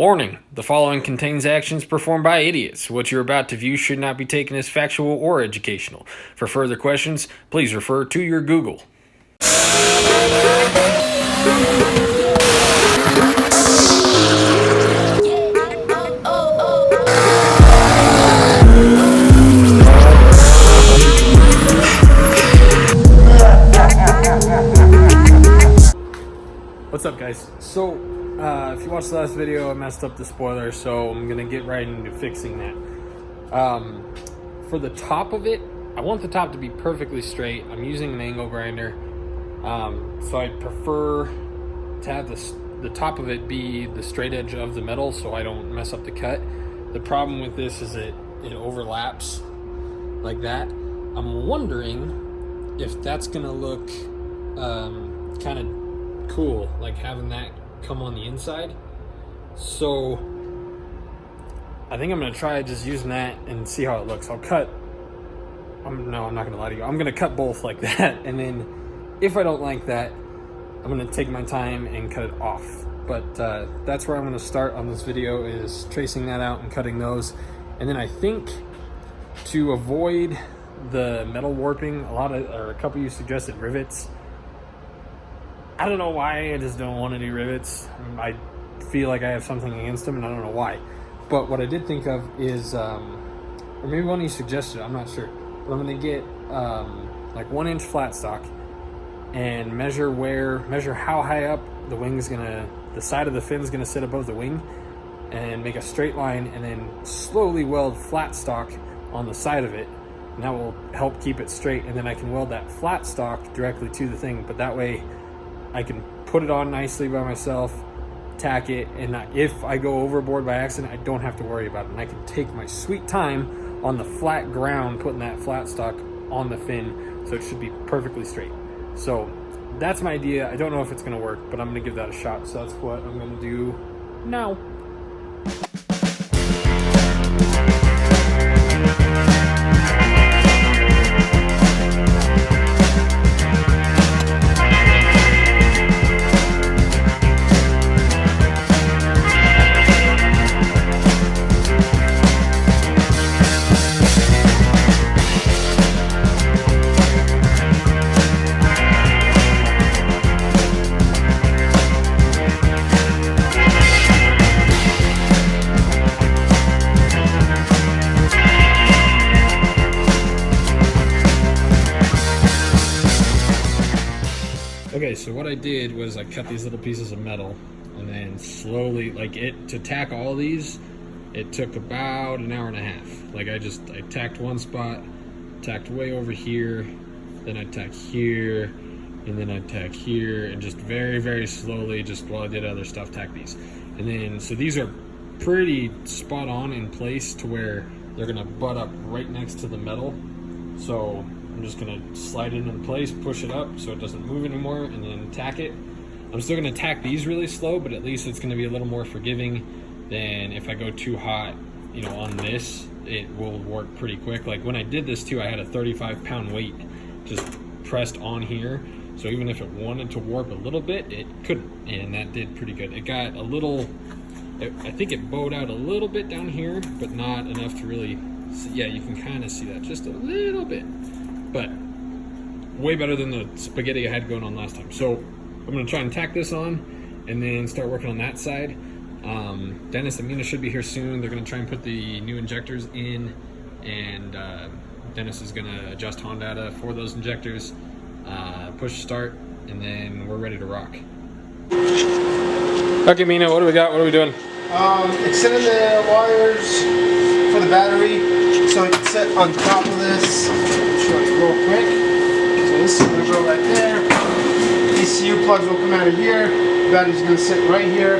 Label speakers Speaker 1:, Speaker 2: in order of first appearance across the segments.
Speaker 1: Warning, the following contains actions performed by idiots. What you're about to view should not be taken as factual or educational. For further questions, please refer to your Google. What's up, guys? So, if you watched the last video, I messed up the spoiler, so I'm gonna get right into fixing that. For the top of it, I want the top to be perfectly straight. I'm using an angle grinder, so I prefer to have the top of it be the straight edge of the metal so I don't mess up the cut. The problem with this is it overlaps like that. I'm wondering if that's gonna look kind of cool, like having that come on the inside. So I think I'm gonna try just using that and see how it looks. I'll cut, I'm not gonna lie to you, I'm gonna cut both like that, and then if I don't like that, I'm gonna take my time and cut it off. But that's where I'm gonna start on this video, is tracing that out and cutting those. And then I think to avoid the metal warping, a couple of you suggested rivets. I don't know why, I just don't want to do rivets. I feel like I have something against them, and I don't know why. But what I did think of is, or maybe one of you suggested, I'm not sure, but I'm going to get like 1 inch flat stock and measure how high up the side of the fin is going to sit above the wing, and make a straight line, and then slowly weld flat stock on the side of it. And that will help keep it straight, and then I can weld that flat stock directly to the thing, but that way I can put it on nicely by myself, tack it, and if I go overboard by accident, I don't have to worry about it. And I can take my sweet time on the flat ground, putting that flat stock on the fin, so it should be perfectly straight. So that's my idea. I don't know if it's gonna work, but I'm gonna give that a shot. So that's what I'm gonna do now. Okay, so what I did was I cut these little pieces of metal, and then slowly, to tack all these, it took about an hour and a half. Like I tacked one spot, tacked way over here, then I tacked here, and then I tacked here, and just very, very slowly, just while I did other stuff, tack these. And then, so these are pretty spot on in place to where they're gonna butt up right next to the metal. So I'm just gonna slide it in place, push it up so it doesn't move anymore, and then tack it. I'm still gonna tack these really slow, but at least it's gonna be a little more forgiving than if I go too hot, on this. It will work pretty quick. Like when I did this too, I had a 35-pound weight just pressed on here. So even if it wanted to warp a little bit, it couldn't, and that did pretty good. It got a little, I think it bowed out a little bit down here, but not enough to really see. Yeah, you can kind of see that just a little bit. But way better than the spaghetti I had going on last time. So I'm gonna try and tack this on and then start working on that side. Dennis and Mina should be here soon. They're gonna try and put the new injectors in, and Dennis is gonna adjust Honda data for those injectors, push start, and then we're ready to rock. Okay, Mina, what do we got? What are we doing?
Speaker 2: Extending the wires for the battery so it can sit on top of this. Show you real quick. So this is going to go right there. ECU plugs will come out of here. The battery's going to sit right here,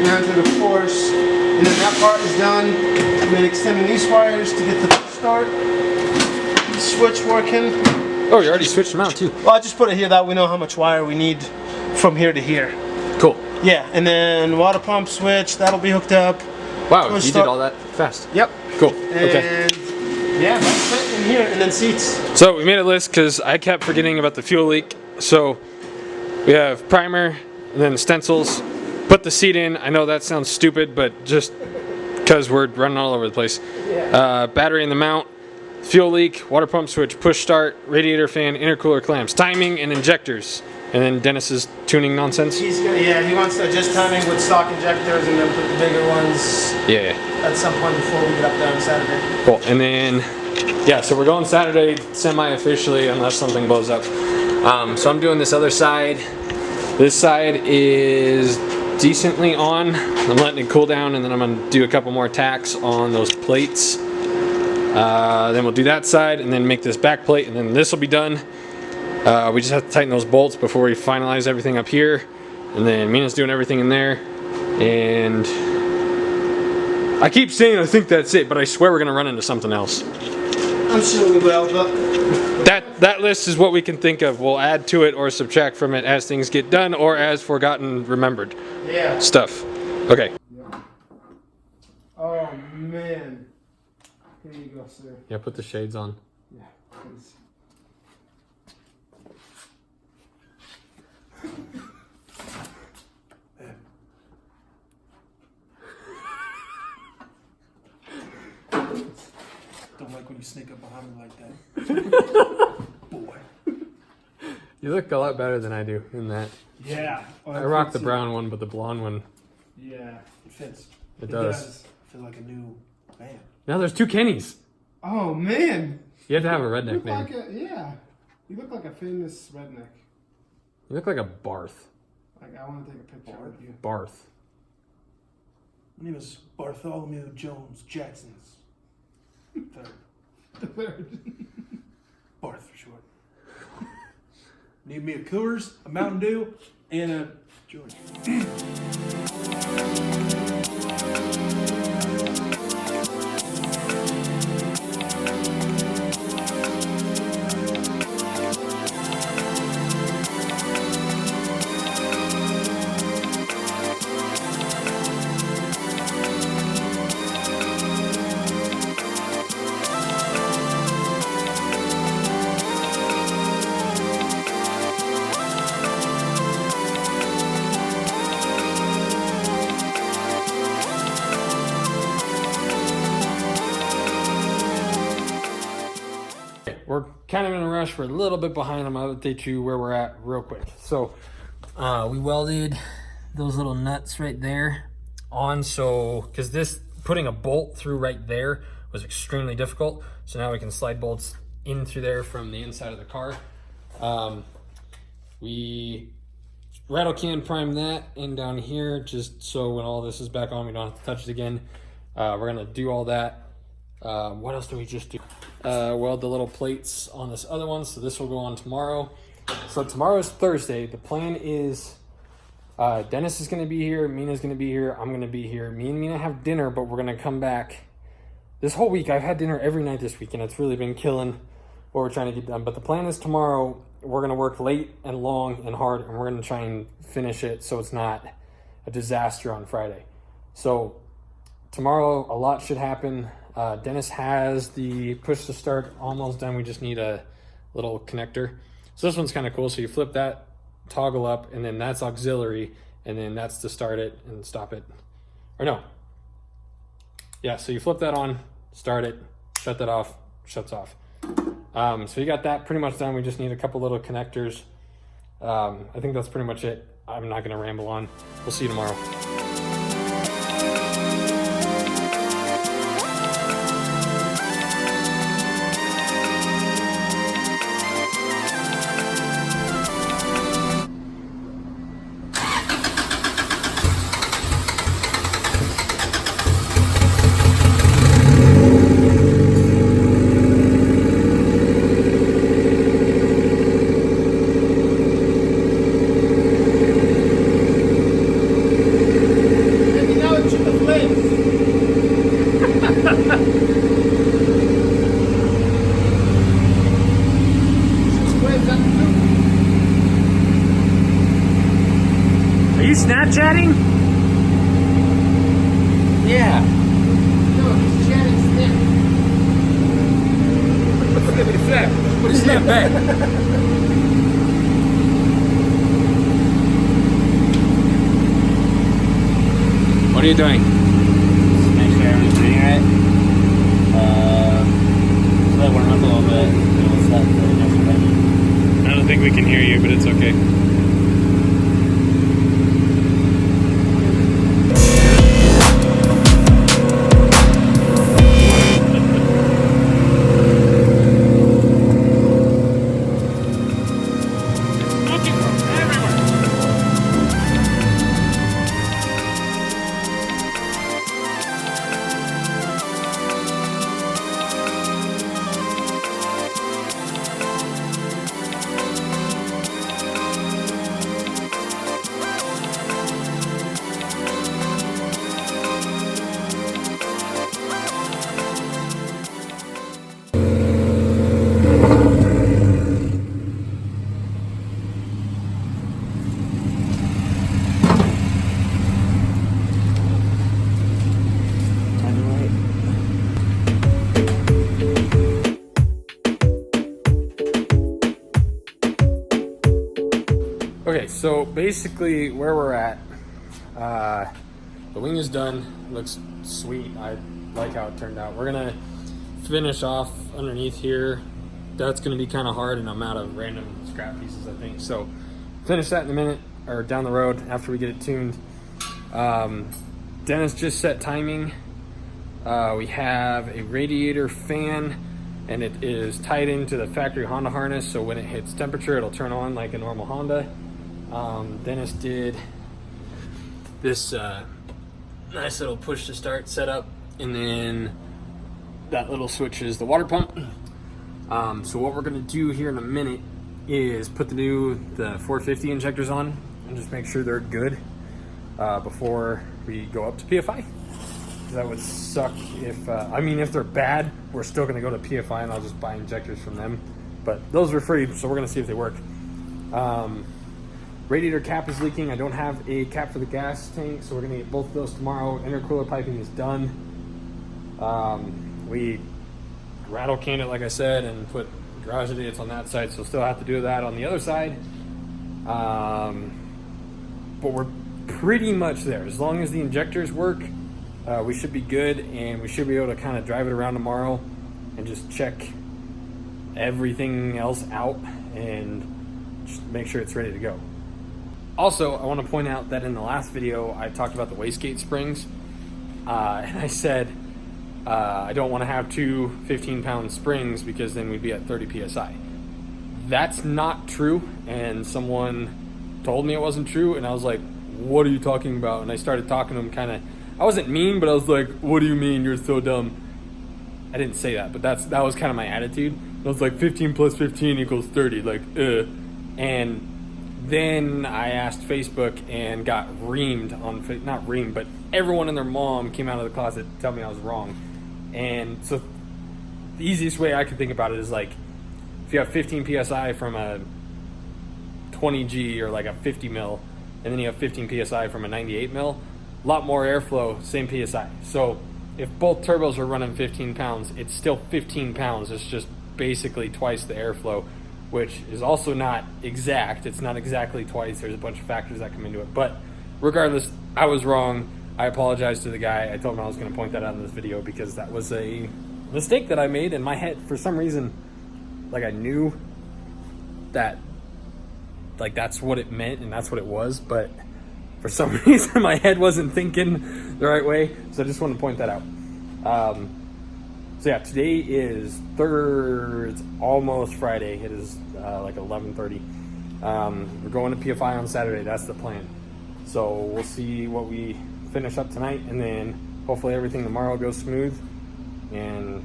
Speaker 2: mounted of course. And then that part is done. And then extending these wires to get the start switch working.
Speaker 1: Oh, you already switched them out too.
Speaker 2: Well, I just put it here that we know how much wire we need from here to here.
Speaker 1: Cool.
Speaker 2: Yeah, and then water pump switch, that'll be hooked up.
Speaker 1: Wow, you did all that fast.
Speaker 2: Yep.
Speaker 1: Cool.
Speaker 2: And
Speaker 1: okay.
Speaker 2: Yeah, that's it in here, and then seats.
Speaker 1: So we made a list because I kept forgetting about the fuel leak. So we have primer, and then stencils, put the seat in. I know that sounds stupid, but just because we're running all over the place. Battery in the mount, fuel leak, water pump switch, push start, radiator fan, intercooler clamps, timing, and injectors. And then Dennis's tuning nonsense.
Speaker 2: He wants to adjust timing with stock injectors and then put the bigger ones. At some point before we get up there on Saturday.
Speaker 1: Cool. And then, yeah, so we're going Saturday semi-officially unless something blows up. So I'm doing this other side. This side is decently on. I'm letting it cool down, and then I'm gonna do a couple more tacks on those plates. Then we'll do that side and then make this back plate, and then this will be done. We just have to tighten those bolts before we finalize everything up here, and then Mina's doing everything in there. And I keep saying I think that's it, but I swear we're gonna run into something else.
Speaker 2: I'm sure we will, but
Speaker 1: that list is what we can think of. We'll add to it or subtract from it as things get done or as forgotten, remembered stuff. Okay.
Speaker 2: Oh man. Here you go, sir.
Speaker 1: Yeah, put the shades on.
Speaker 2: Yeah, please.
Speaker 3: Don't like when you sneak up behind me like that. Boy.
Speaker 1: You look a lot better than I do in that.
Speaker 3: Yeah.
Speaker 1: I rock the brown one, but the blonde one.
Speaker 3: Yeah, it fits.
Speaker 1: It does.
Speaker 3: I feel like a new man.
Speaker 1: Now there's two Kennys.
Speaker 2: Oh man.
Speaker 1: You have to have a
Speaker 2: You
Speaker 1: redneck
Speaker 2: look
Speaker 1: name.
Speaker 2: like you look like a famous redneck.
Speaker 1: You look like a Barth.
Speaker 2: Like, I want to take a picture with you.
Speaker 1: Barth.
Speaker 3: My name is Bartholomew Jones Jackson's third.
Speaker 2: The third.
Speaker 3: Barth for short. Need me a Coors, a Mountain Dew, and a George.
Speaker 1: We're kind of in a rush. We're a little bit behind. I'm going to update you where we're at real quick. So we welded those little nuts right there on. So because this putting a bolt through right there was extremely difficult. So now we can slide bolts in through there from the inside of the car. We rattle can prime that in down here just so when all this is back on we don't have to touch it again. We're going to do all that. What else do we just do? Weld the little plates on this other one, so this will go on tomorrow. So tomorrow is Thursday. The plan is Dennis is going to be here, Mina's going to be here, I'm going to be here. Me and Mina have dinner, but we're going to come back. This whole week, I've had dinner every night this week, and it's really been killing what we're trying to get done. But the plan is tomorrow, we're going to work late and long and hard, and we're going to try and finish it so it's not a disaster on Friday. So tomorrow, a lot should happen. Dennis has the push to start almost done. We just need a little connector. So this one's kind of cool. So you flip that toggle up, and then that's auxiliary, and then that's to start it and stop it. Or no. Yeah, so you flip that on, start it, shut that off, shuts off. So you got that pretty much done. We just need a couple little connectors. I think that's pretty much it. I'm not going to ramble on. We'll see you tomorrow.
Speaker 4: Are you Snapchatting?
Speaker 1: Yeah.
Speaker 2: No, he's chatting snap.
Speaker 1: Give me the snap. Put a snap back. What are you doing?
Speaker 5: Just make sure everything's reading right. Let it warm up a little bit. And we'll set the initial button.
Speaker 1: I don't think we can hear you, but it's okay. Okay, so basically where we're at, the wing is done, looks sweet. I like how it turned out. We're gonna finish off underneath here. That's gonna be kind of hard, and I'm out of random scrap pieces, I think. So finish that in a minute, or down the road after we get it tuned. Dennis just set timing. We have a radiator fan, and it is tied into the factory Honda harness, so when it hits temperature, it'll turn on like a normal Honda. Dennis did this nice little push to start setup, and then that little switch is the water pump. So what we're gonna do here in a minute is put the 450 injectors on and just make sure they're good before we go up to PFI. That would suck if, if they're bad, we're still gonna go to PFI and I'll just buy injectors from them. But those are free, so we're gonna see if they work. Radiator cap is leaking. I don't have a cap for the gas tank, so we're gonna get both of those tomorrow. Intercooler piping is done. We rattle canned it, like I said, and put garage idiots on that side, so still have to do that on the other side. But we're pretty much there. As long as the injectors work, we should be good, and we should be able to kind of drive it around tomorrow and just check everything else out and just make sure it's ready to go. Also, I want to point out that in the last video, I talked about the wastegate springs, and I said I don't want to have two 15-pound springs because then we'd be at 30 PSI. That's not true, and someone told me it wasn't true, and I was like, what are you talking about? And I started talking to him kind of, I wasn't mean, but I was like, what do you mean? You're so dumb. I didn't say that, but that was kind of my attitude. I was like, 15 plus 15 equals 30, like, And then I asked Facebook and got reamed on, not reamed, but everyone and their mom came out of the closet to tell me I was wrong. And so the easiest way I could think about it is like, if you have 15 PSI from a 20G or like a 50 mil, and then you have 15 PSI from a 98 mil, a lot more airflow, same PSI. So if both turbos are running 15 pounds, it's still 15 pounds. It's just basically twice the airflow, which is also not exact. It's not exactly twice. There's a bunch of factors that come into it. But regardless, I was wrong. I apologize to the guy. I told him I was going to point that out in this video because that was a mistake that I made in my head. For some reason, like I knew that like that's what it meant and that's what it was, but for some reason my head wasn't thinking the right way. So I just want to point that out. So yeah, today is it's almost Friday. It is like 11:30. We're going to PFI on Saturday. That's the plan. So we'll see what we finish up tonight, and then hopefully everything tomorrow goes smooth. And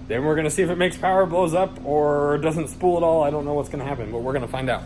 Speaker 1: then we're gonna see if it makes power, blows up, or doesn't spool at all. I don't know what's gonna happen, but we're gonna find out.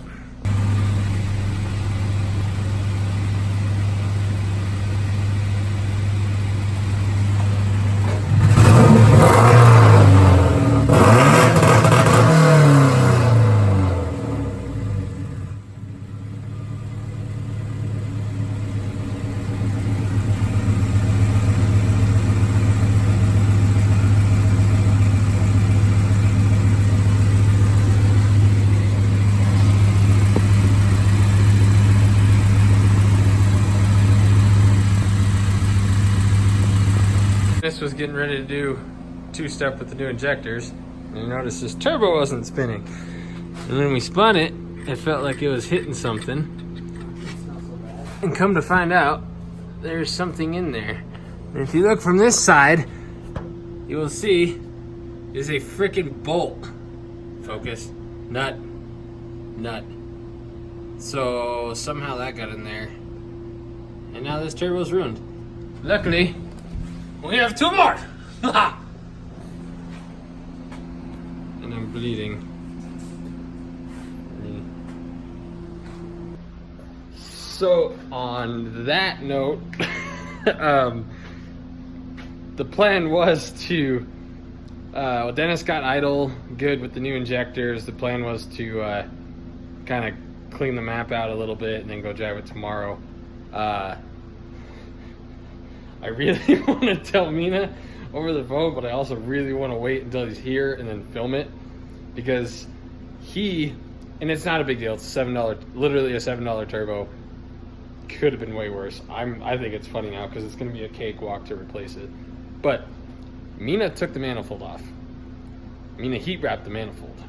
Speaker 1: This was getting ready to do two-step with the new injectors, and you notice this turbo wasn't spinning. And when we spun it, it felt like it was hitting something. And come to find out, there's something in there. And if you look from this side, you will see is a freaking bolt. Focus. Nut. So somehow that got in there. And now this turbo's ruined. Luckily, we have two more! And I'm bleeding. So on that note, the plan was to, Dennis got idle good with the new injectors. The plan was to kind of clean the map out a little bit and then go drive it tomorrow. I really want to tell Mina over the phone, but I also really want to wait until he's here and then film it, because and it's not a big deal, it's a $7, literally a $7 turbo. Could have been way worse. I think it's funny now because it's going to be a cakewalk to replace it. But Mina took the manifold off. Mina heat wrapped the manifold.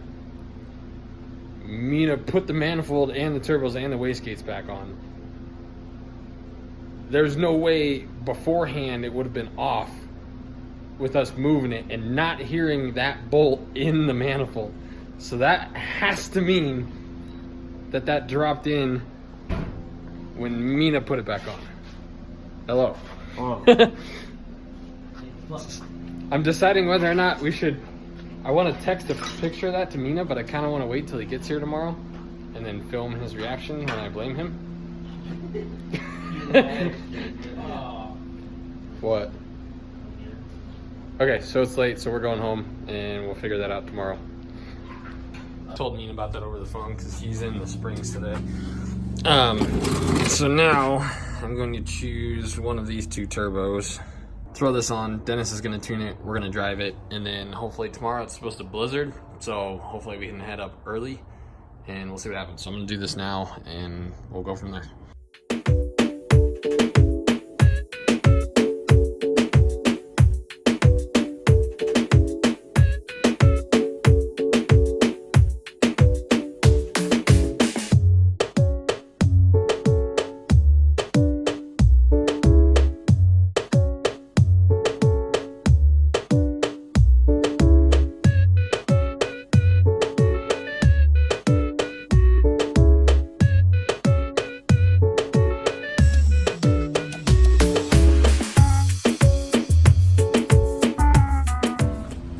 Speaker 1: Mina put the manifold and the turbos and the wastegates back on. There's no way beforehand it would have been off with us moving it and not hearing that bolt in the manifold. So that has to mean that dropped in when Mina put it back on. Hello.
Speaker 5: Oh.
Speaker 1: I'm deciding whether or not we should. I want to text a picture of that to Mina, but I kind of want to wait till he gets here tomorrow and then film his reaction when I blame him. What? Okay, so it's late, so we're going home and we'll figure that out tomorrow. I told Mina about that over the phone because he's in the Springs today. So now I'm going to choose one of these two turbos, throw this on. Dennis is going to tune it, we're going to drive it, and then hopefully tomorrow it's supposed to blizzard, so hopefully we can head up early and we'll see what happens. So I'm going to do this now and we'll go from there.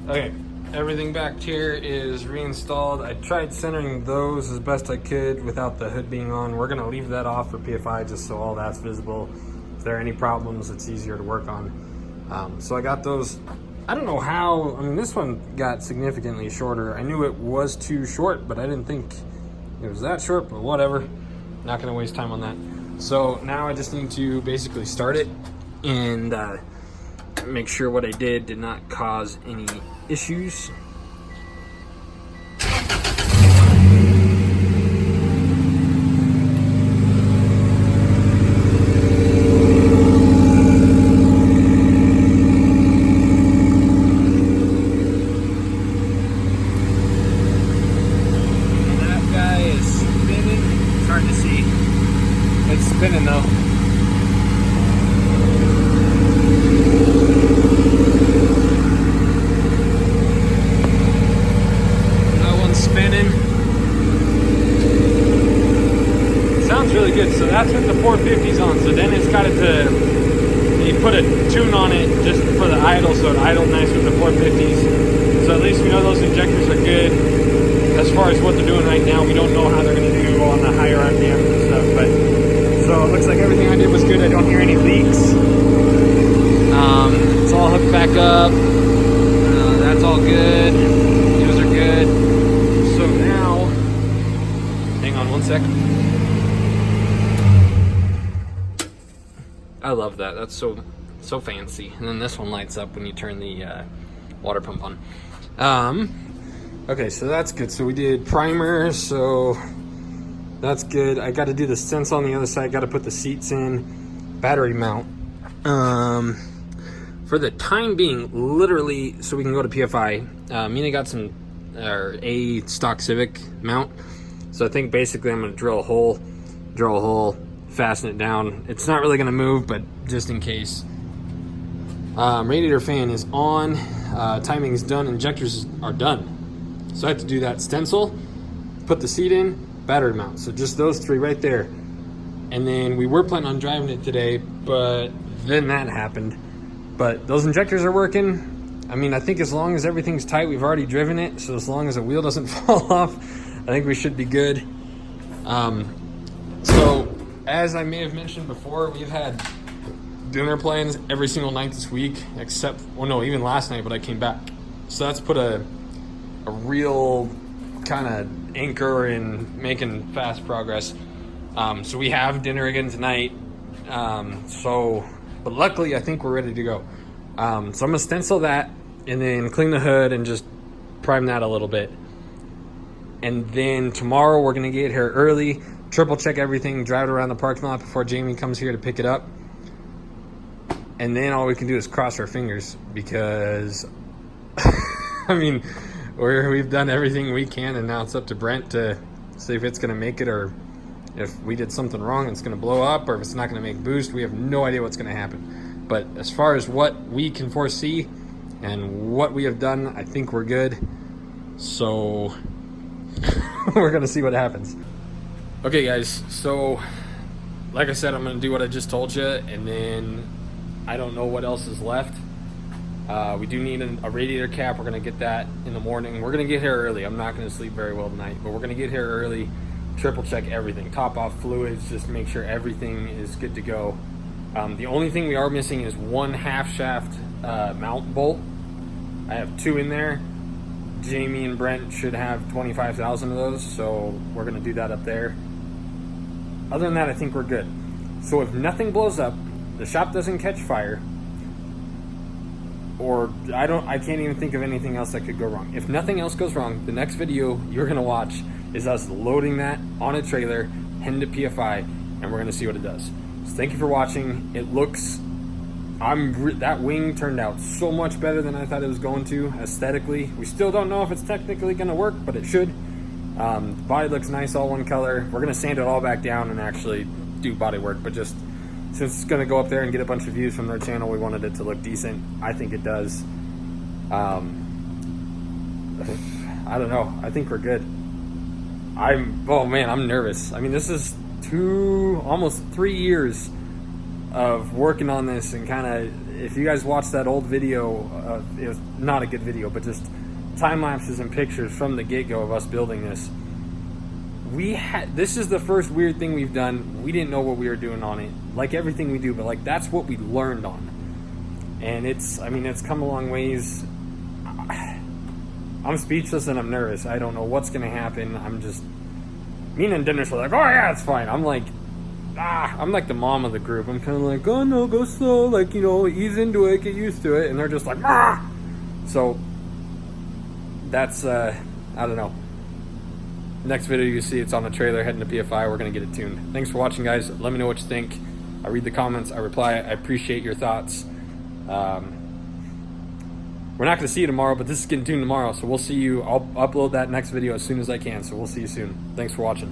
Speaker 1: Okay, everything back here is reinstalled. I tried centering those as best I could without the hood being on. We're gonna leave that off for PFI just so all that's visible. If there are any problems, it's easier to work on. So I got those. I don't know how, I mean, this one got significantly shorter. I knew it was too short, but I didn't think it was that short, but whatever. Not gonna waste time on that. So now I just need to basically start it and make sure what I did not cause any issues. That guy is spinning. It's hard to see. It's spinning though. Really good. So that's with the 450s on. So then it's got it to, he put a tune on it just for the idle, so it idled nice with the 450s. So at least we know those injectors are good. As far as what they're doing right now, we don't know how they're going to do on the higher RPMs and stuff. But so it looks like everything I did was good. I don't hear any leaks. It's all hooked back up. That's all good. Those are good. So now, hang on one second. I love that. That's so fancy. And then this one lights up when you turn the water pump on. Okay, so that's good. So we did primer, so that's good. I got to do the sense on the other side. Got to put the seats in. Battery mount. for the time being, literally, so we can go to PFI, Mina got some a stock Civic mount. So I think basically I'm gonna drill a hole, fasten it down. It's not really gonna move, but just in case. Radiator fan is on, timing is done, injectors are done. So I have to do that stencil, put the seat in, battery mount. So just those three right there. And then we were planning on driving it today, but then that happened. But those injectors are working. I mean, I think as long as everything's tight, we've already driven it. So as long as the wheel doesn't fall off, I think we should be good. So as I may have mentioned before, we've had dinner plans every single night this week, except, well, no, even last night, but I came back. So that's put a real kind of anchor in making fast progress. So we have dinner again tonight. But luckily I think we're ready to go. So I'm gonna stencil that and then clean the hood and just prime that a little bit. And then tomorrow we're gonna get here early, triple check everything, drive it around the parking lot before Jamie comes here to pick it up. And then all we can do is cross our fingers because, I mean, we've done everything we can, and now it's up to Brent to see if it's gonna make it, or if we did something wrong, it's gonna blow up, or if it's not gonna make boost. We have no idea what's gonna happen. But as far as what we can foresee and what we have done, I think we're good. So we're gonna see what happens. Okay guys, so like I said, I'm gonna do what I just told you, and then I don't know what else is left. We do need a radiator cap. We're gonna get that in the morning. We're gonna get here early. I'm not gonna sleep very well tonight, but we're gonna get here early, triple check everything, top off fluids, just make sure everything is good to go. The only thing we are missing is one half shaft mount bolt. I have two in there. Jamie and Brent should have 25,000 of those, so we're gonna do that up there. Other than that, I think we're good. So if nothing blows up, the shop doesn't catch fire, or I can't even think of anything else that could go wrong. If nothing else goes wrong, the next video you're gonna watch is us loading that on a trailer, heading to PFI, and we're gonna see what it does. So thank you for watching. It looks, that wing turned out so much better than I thought it was going to aesthetically. We still don't know if it's technically gonna work, but it should. The body looks nice, all one color. We're gonna sand it all back down and actually do body work, but just since it's gonna go up there and get a bunch of views from their channel, we wanted it to look decent. I think it does. I don't know. I think we're good. Oh man, I'm nervous. I mean, this is almost 3 years of working on this, and kind of, if you guys watched that old video, it was not a good video, but just time lapses and pictures from the get-go of us building this. This is the first weird thing we've done. We didn't know what we were doing on it, like everything we do, but like that's what we learned on. And it's come a long ways. I'm speechless and I'm nervous. I don't know what's gonna happen. Me and Dennis were like, oh yeah, it's fine. I'm like the mom of the group. I'm kind of like, oh no, go slow, like, you know, ease into it, get used to it. And they're just like, ah. So that's I don't know. Next video you see, it's on the trailer heading to PFI. We're gonna get it tuned. Thanks for watching, guys. Let me know what you think. I read the comments, I reply. I appreciate your thoughts. We're not gonna see you tomorrow, but this is getting tuned tomorrow, so we'll see you. I'll upload that next video as soon as I can, so we'll see you soon. Thanks for watching.